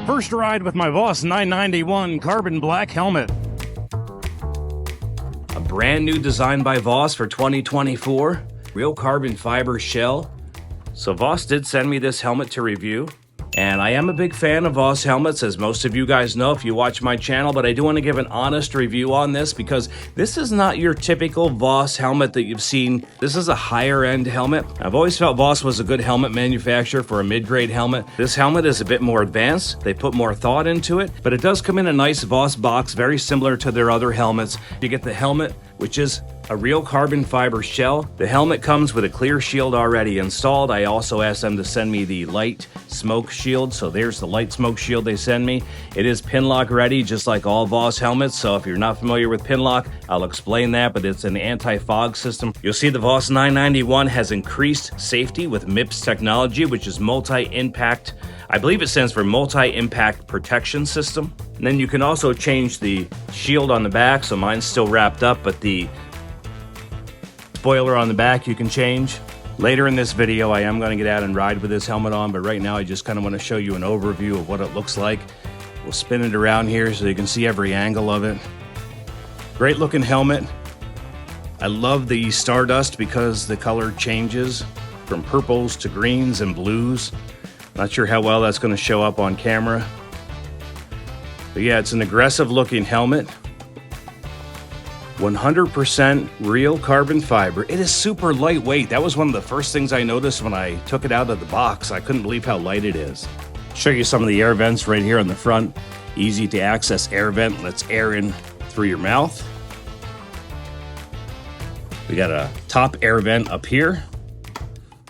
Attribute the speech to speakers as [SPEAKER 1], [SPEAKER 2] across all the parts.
[SPEAKER 1] First ride with my Voss 991 Carbon Black Helmet. A brand new design by Voss for 2024. Real carbon fiber shell. So Voss did send me this helmet to review. And I am a big fan of Voss helmets, as most of you guys know if you watch my channel, but I do want to give an honest review on this because this is not your typical Voss helmet that you've seen. This is a higher end helmet. I've always felt Voss was a good helmet manufacturer for a mid-grade helmet. This helmet is a bit more advanced. They put more thought into it, but it does come in a nice Voss box, very similar to their other helmets. You get the helmet, which is a real carbon fiber shell. The helmet comes with a clear shield already installed. I also asked them to send me the light smoke shield. So there's the light smoke shield they send me. It is Pinlock ready, just like all Voss helmets. So if you're not familiar with Pinlock, I'll explain that, but it's an anti-fog system. You'll see the Voss 991 has increased safety with MIPS technology, which is multi-impact. I believe it stands for multi-impact protection system. And then you can also change the shield on the back. So mine's still wrapped up, but the spoiler on the back you can change. Later in this video, I am going to get out and ride with this helmet on, but right now I just kind of want to show you an overview of what it looks like. We'll spin it around here so you can see every angle of it. Great looking helmet. I love the Stardust because the color changes from purples to greens and blues. Not sure how well that's going to show up on camera. But yeah, it's an aggressive looking helmet. 100% real carbon fiber. It is super lightweight. That was one of the first things I noticed when I took it out of the box. I couldn't believe how light it is. Show you some of the air vents right here on the front. Easy to access air vent. Lets air in through your mouth. We got a top air vent up here.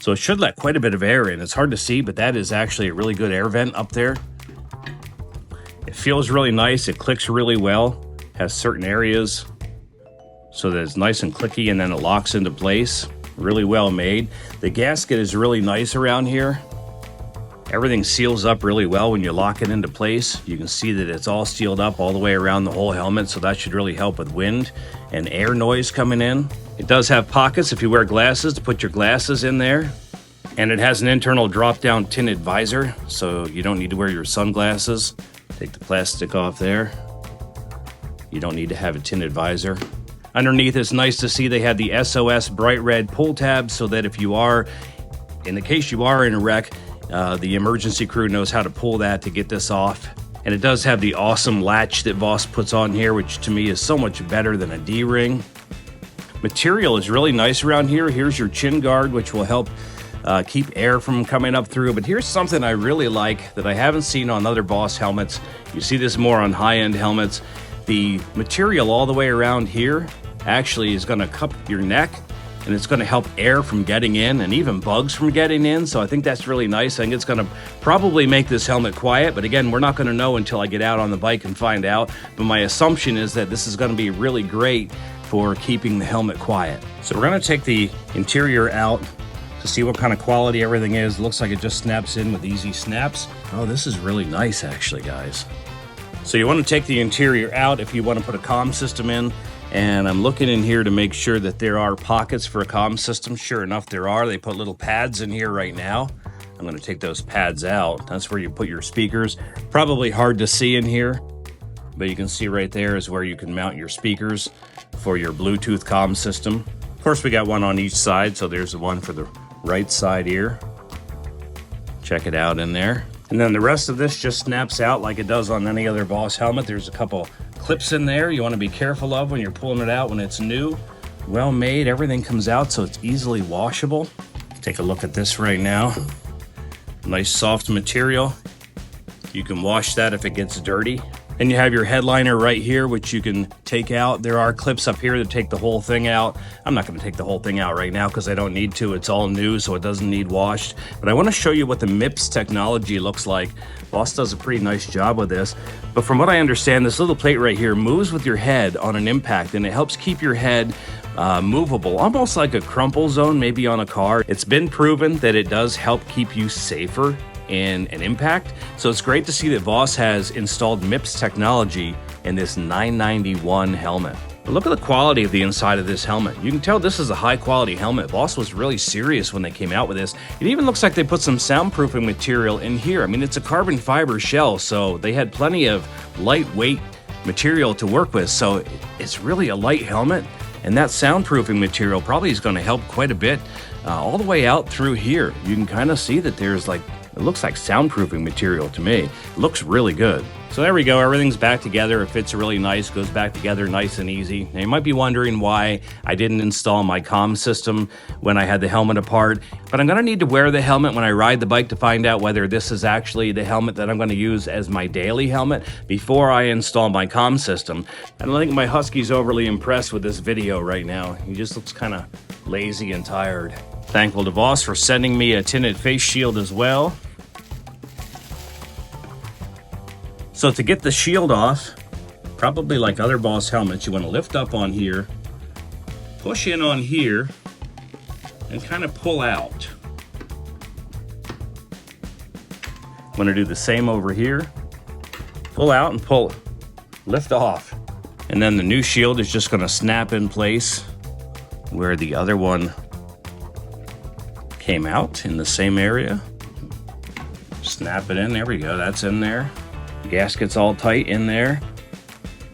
[SPEAKER 1] So it should let quite a bit of air in. It's hard to see, but that is actually a really good air vent up there. It feels really nice. It clicks really well. Has certain areas so that it's nice and clicky, and then it locks into place. Really well made. The gasket is really nice around here. Everything seals up really well when you lock it into place. You can see that it's all sealed up all the way around the whole helmet, so that should really help with wind and air noise coming in. It does have pockets if you wear glasses to put your glasses in there. And it has an internal drop-down tinted visor, so you don't need to wear your sunglasses. Take the plastic off there. You don't need to have a tinted visor. Underneath, it's nice to see they have the SOS bright red pull tab so that if you are, in the case you are in a wreck, the emergency crew knows how to pull that to get this off. And it does have the awesome latch that Voss puts on here, which to me is so much better than a D-ring. Material is really nice around here. Here's your chin guard, which will help keep air from coming up through. But here's something I really like that I haven't seen on other Voss helmets. You see this more on high-end helmets. The material all the way around here actually is going to cup your neck, and it's going to help air from getting in and even bugs from getting in. So I think that's really nice. I think it's going to probably make this helmet quiet, but again, we're not going to know until I get out on the bike and find out. But my assumption is that this is going to be really great for keeping the helmet quiet. So we're going to take the interior out to see what kind of quality everything is. It looks like it just snaps in with easy snaps. Oh, this is really nice actually, guys. So you want to take the interior out if you want to put a comm system in. And I'm looking in here to make sure that there are pockets for a comm system. Sure enough, there are. They put little pads in here right now. I'm going to take those pads out. That's where you put your speakers. Probably hard to see in here, but you can see right there is where you can mount your speakers for your Bluetooth comm system. Of course, we got one on each side, so there's the one for the right side here. Check it out in there. And then the rest of this just snaps out like it does on any other Voss helmet. There's a couple clips in there you want to be careful of when you're pulling it out when it's new. Well made, everything comes out so it's easily washable. Take a look at this right now. Nice soft material. You can wash that if it gets dirty. And you have your headliner right here, which you can take out. There are clips up here that take the whole thing out. I'm not going to take the whole thing out right now because I don't need to. It's all new, so it doesn't need washed. But I want to show you what the MIPS technology looks like. Voss does a pretty nice job with this. But from what I understand, this little plate right here moves with your head on an impact, and it helps keep your head movable, almost like a crumple zone maybe on a car. It's been proven that it does help keep you safer in an impact. So it's great to see that Voss has installed MIPS technology in this 991 helmet. But look at the quality of the inside of this helmet. You can tell this is a high quality helmet. Voss was really serious when they came out with this. It even looks like they put some soundproofing material in here. I mean, it's a carbon fiber shell, so they had plenty of lightweight material to work with. So it's really a light helmet, and that soundproofing material probably is going to help quite a bit. All the way out through here, you can kind of see that there's like, it looks like soundproofing material to me. It looks really good. So there we go, everything's back together. It fits really nice, goes back together nice and easy. Now you might be wondering why I didn't install my comm system when I had the helmet apart, but I'm gonna need to wear the helmet when I ride the bike to find out whether this is actually the helmet that I'm gonna use as my daily helmet before I install my comm system. I don't think my husky's overly impressed with this video right now. He just looks kind of lazy and tired. Thankful to Voss for sending me a tinted face shield as well. So to get the shield off, probably like other Voss helmets, you want to lift up on here, push in on here, and kind of pull out. I'm going to do the same over here. Pull out and pull, lift off. And then the new shield is just going to snap in place where the other one came out in the same area. Snap it in, there we go, that's in there. Gasket's all tight in there.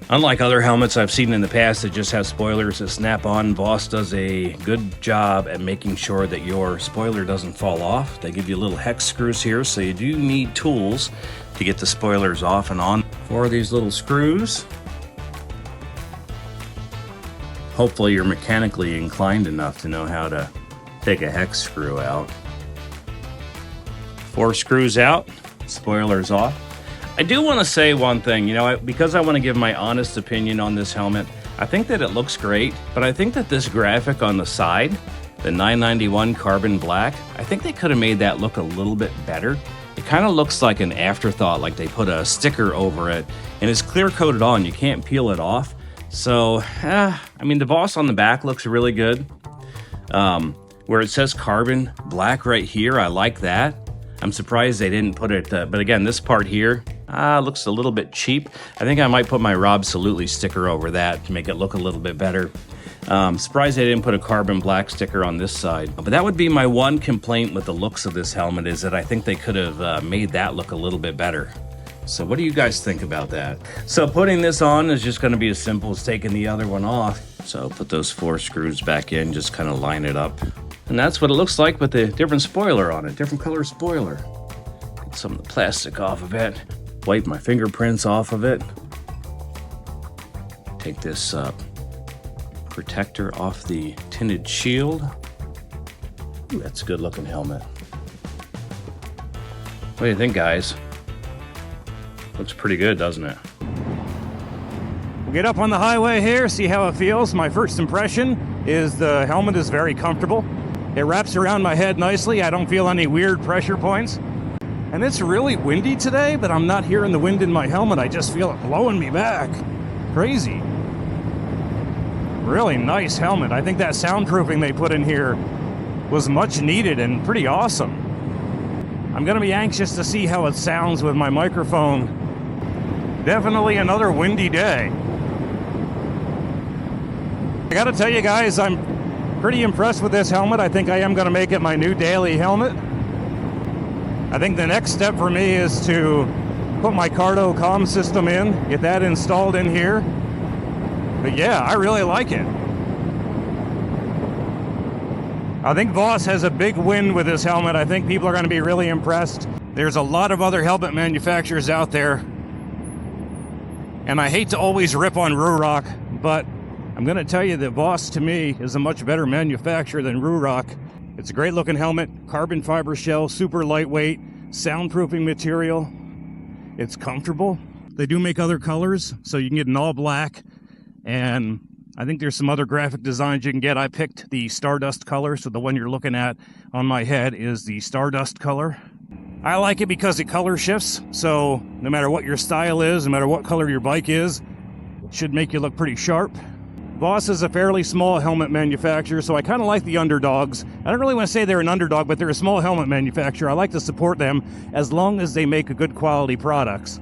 [SPEAKER 1] Unlike other helmets I've seen in the past that just have spoilers that snap on, Voss does a good job at making sure that your spoiler doesn't fall off. They give you little hex screws here, so you do need tools to get the spoilers off and on. 4 of these little screws. Hopefully you're mechanically inclined enough to know how to take a hex screw out. 4 screws out, spoilers off. I do want to say one thing, you know, because I want to give my honest opinion on this helmet. I think that it looks great, but I think that this graphic on the side, the 991 Carbon Black, I think they could have made that look a little bit better. It kind of looks like an afterthought, like they put a sticker over it, and it's clear coated on, you can't peel it off. So, I mean, the Voss on the back looks really good. Where it says Carbon Black right here, I like that. I'm surprised they didn't put it, but again, this part here looks a little bit cheap. I think I might put my RobSolutely sticker over that to make it look a little bit better. Surprised they didn't put a Carbon Black sticker on this side. But that would be my one complaint with the looks of this helmet, is that I think they could have made that look a little bit better. So what do you guys think about that? So putting this on is just going to be as simple as taking the other one off. So put those 4 screws back in, just kind of line it up. And that's what it looks like with the different spoiler on it, different color spoiler. Get some of the plastic off of it, wipe my fingerprints off of it. Take this protector off the tinted shield. Ooh, that's a good looking helmet. What do you think, guys? Looks pretty good, doesn't it? We'll get up on the highway here, see how it feels. My first impression is the helmet is very comfortable. It wraps around my head nicely. I don't feel any weird pressure points. And it's really windy today, but I'm not hearing the wind in my helmet. I just feel it blowing me back. Crazy. Really nice helmet. I think that soundproofing they put in here was much needed and pretty awesome. I'm gonna be anxious to see how it sounds with my microphone. Definitely another windy day. I gotta tell you guys, I'm pretty impressed with this helmet. I think I am gonna make it my new daily helmet. I think the next step for me is to put my Cardo comm system in, get that installed in here. But yeah, I really like it. I think Voss has a big win with this helmet. I think people are going to be really impressed. There's a lot of other helmet manufacturers out there, and I hate to always rip on Ruroc, but I'm going to tell you that Voss, to me, is a much better manufacturer than Ruroc. It's a great looking helmet, carbon fiber shell, super lightweight, soundproofing material. It's comfortable. They do make other colors, so you can get an all black, and I think there's some other graphic designs you can get. I picked the Stardust color, so the one you're looking at on my head is the Stardust color. I like it because it color shifts, so no matter what your style is, no matter what color your bike is, it should make you look pretty sharp. Voss is a fairly small helmet manufacturer, so I kind of like the underdogs. I don't really want to say they're an underdog, but they're a small helmet manufacturer. I like to support them as long as they make good quality products.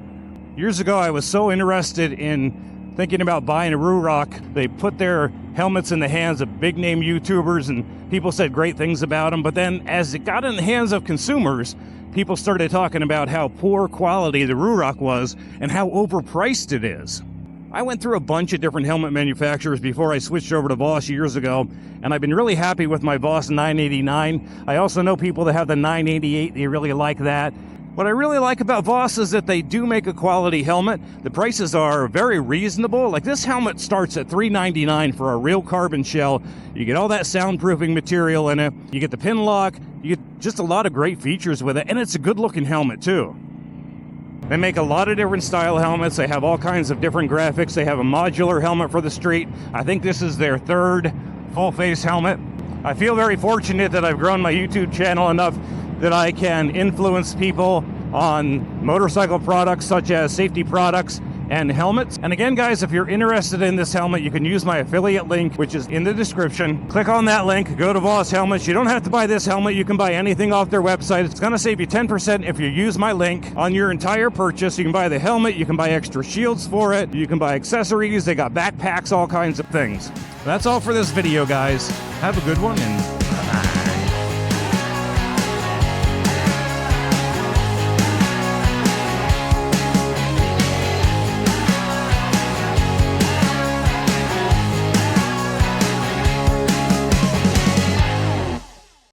[SPEAKER 1] Years ago, I was so interested in
[SPEAKER 2] thinking about buying a Ruroc. They put their helmets in the hands of big name YouTubers and people said great things about them. But then as it got in the hands of consumers, people started talking about how poor quality the Ruroc was and how overpriced it is. I went through a bunch of different helmet manufacturers before I switched over to Voss years ago, and I've been really happy with my Voss 989. I also know people that have the 988, they really like that. What I really like about Voss is that they do make a quality helmet. The prices are very reasonable. Like this helmet starts at $399 for a real carbon shell. You get all that soundproofing material in it. You get the pin lock. You get just a lot of great features with it, and it's a good looking helmet too. They make a lot of different style helmets. They have all kinds of different graphics. They have a modular helmet for the street. I think this is their third full face helmet. I feel very fortunate that I've grown my YouTube channel enough that I can influence people on motorcycle products such as safety products and helmets. And again, guys, if you're interested in this helmet, you can use my affiliate link, which is in the description. Click on that link, go to Voss Helmets. You don't have to buy this helmet. You can buy anything off their website. It's going to save you 10% if you use my link on your entire purchase. You can buy the helmet. You can buy extra shields for it. You can buy accessories. They got backpacks, all kinds of things. That's all for this video, guys. Have a good one, and